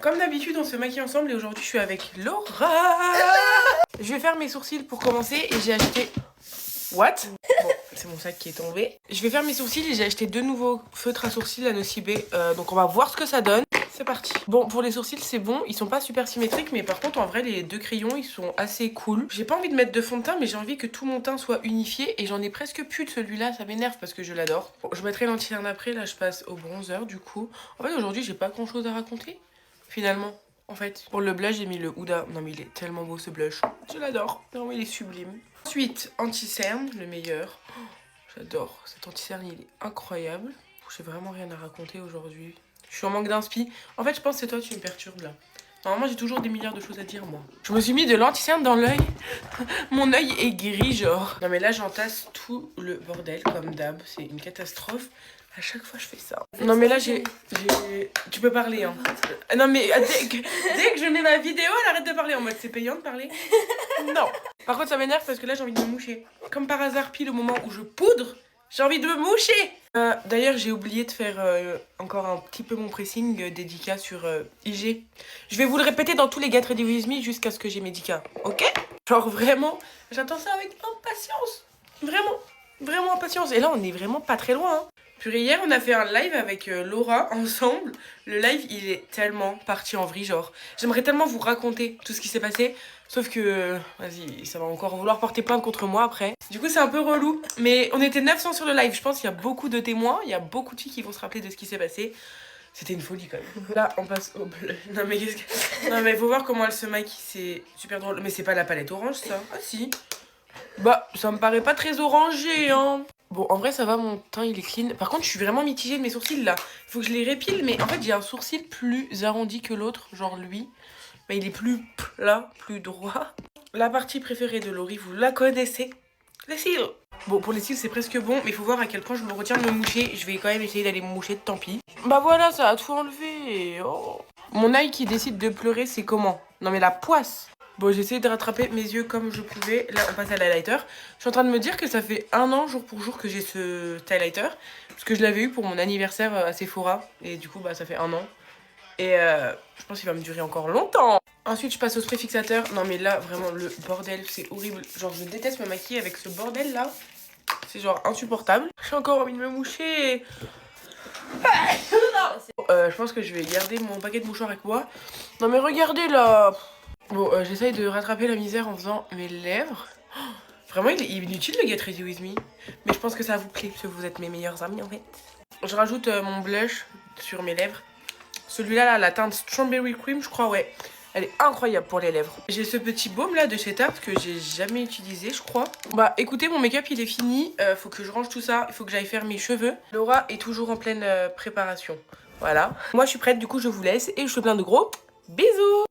Comme d'habitude, on se maquille ensemble et aujourd'hui, je suis avec Laura. Je vais faire mes sourcils pour commencer et j'ai acheté... What? Bon, c'est mon sac qui est tombé. Je vais faire mes sourcils et j'ai acheté 2 nouveaux feutres à sourcils à Nocibé. Donc on va voir ce que ça donne. C'est parti. Bon, pour les sourcils, c'est bon. Ils sont pas super symétriques, mais par contre, en vrai, les 2 crayons, ils sont assez cool. J'ai pas envie de mettre de fond de teint, mais j'ai envie que tout mon teint soit unifié. Et j'en ai presque plus de celui-là. Ça m'énerve parce que je l'adore. Bon, je mettrai l'anti-cerne après. Là, je passe au bronzer, du coup. En fait, aujourd'hui, j'ai pas grand-chose à raconter, finalement. En fait, pour le blush, j'ai mis le Huda. Non, mais il est tellement beau, ce blush. Je l'adore. Non, il est sublime. Ensuite, anti-cerne, le meilleur. Oh, j'adore. Cet anti-cerne, il est incroyable. J'ai vraiment rien à raconter aujourd'hui. Je suis en manque d'inspi. En fait, je pense que c'est toi, tu me perturbes là. Normalement, j'ai toujours des milliards de choses à dire, moi. Je me suis mis de l'anti-cerne dans l'œil. Mon œil est gris, genre. Non, mais là, j'entasse tout le bordel, comme d'hab. C'est une catastrophe. À chaque fois, je fais ça. Non, mais là, j'ai... Tu peux parler, hein. Non, mais dès que je mets ma vidéo, elle arrête de parler. En mode, c'est payant de parler. Non. Par contre, ça m'énerve parce que là, j'ai envie de me moucher. Comme par hasard, pile au moment où je poudre, j'ai envie de me moucher. D'ailleurs, j'ai oublié de faire encore un petit peu mon pressing dédicat sur IG. Je vais vous le répéter dans tous les Get Ready With Me jusqu'à ce que j'ai mes 10K. Ok? Genre vraiment, j'attends ça avec impatience. Vraiment impatience. Et là, on est vraiment pas très loin, hein. Puis hier, on a fait un live avec Laura ensemble. Le live, il est tellement parti en vrille, genre. J'aimerais tellement vous raconter tout ce qui s'est passé. Sauf que, vas-y, ça va encore vouloir porter plainte contre moi après. Du coup, c'est un peu relou. Mais on était 900 sur le live. Je pense qu'il y a beaucoup de témoins. Il y a beaucoup de filles qui vont se rappeler de ce qui s'est passé. C'était une folie quand même. Là, on passe au bleu. Non, mais qu'est-ce que... Non, mais faut voir comment elle se maquille. C'est super drôle. Mais c'est pas la palette orange, ça. Ah, si. Bah, ça me paraît pas très orangé, hein. Bon, en vrai, ça va, mon teint, il est clean. Par contre, je suis vraiment mitigée de mes sourcils, là. Il faut que je les répile, mais en fait, j'ai un sourcil plus arrondi que l'autre. Genre, lui, bah, il est plus plat, plus droit. La partie préférée de Laurie, vous la connaissez. Les cils. Bon, pour les cils, c'est presque bon, mais il faut voir à quel point je me retiens de me moucher. Je vais quand même essayer d'aller me moucher, tant pis. Bah voilà, ça a tout enlevé. Oh. Mon œil qui décide de pleurer, c'est comment? Non, mais la poisse. Bon, j'ai essayé de rattraper mes yeux comme je pouvais. Là, on passe à l'highlighter. Je suis en train de me dire que ça fait 1 an, jour pour jour, que j'ai ce highlighter. Parce que je l'avais eu pour mon anniversaire à Sephora. Et du coup, bah, ça fait 1 an. Et je pense qu'il va me durer encore longtemps. Ensuite, je passe au spray fixateur. Non, mais là, vraiment, le bordel, c'est horrible. Genre, je déteste me maquiller avec ce bordel-là. C'est genre insupportable. J'ai encore envie de me moucher. Je pense que je vais garder mon paquet de mouchoirs avec moi. Non, mais regardez, là. Bon, j'essaye de rattraper la misère en faisant mes lèvres. Oh, vraiment, il est inutile le Get Ready With Me. Mais je pense que ça vous plaît, parce que vous êtes mes meilleurs amis, en fait. Je rajoute mon blush sur mes lèvres. Celui-là, là, la teinte Strawberry Cream, je crois, ouais. Elle est incroyable pour les lèvres. J'ai ce petit baume, là, de chez Tarte, que j'ai jamais utilisé, je crois. Bah, écoutez, mon make-up, il est fini. Faut que je range tout ça. Il faut que j'aille faire mes cheveux. Laura est toujours en pleine préparation. Voilà. Moi, je suis prête, du coup, je vous laisse. Et je vous fais plein de gros bisous.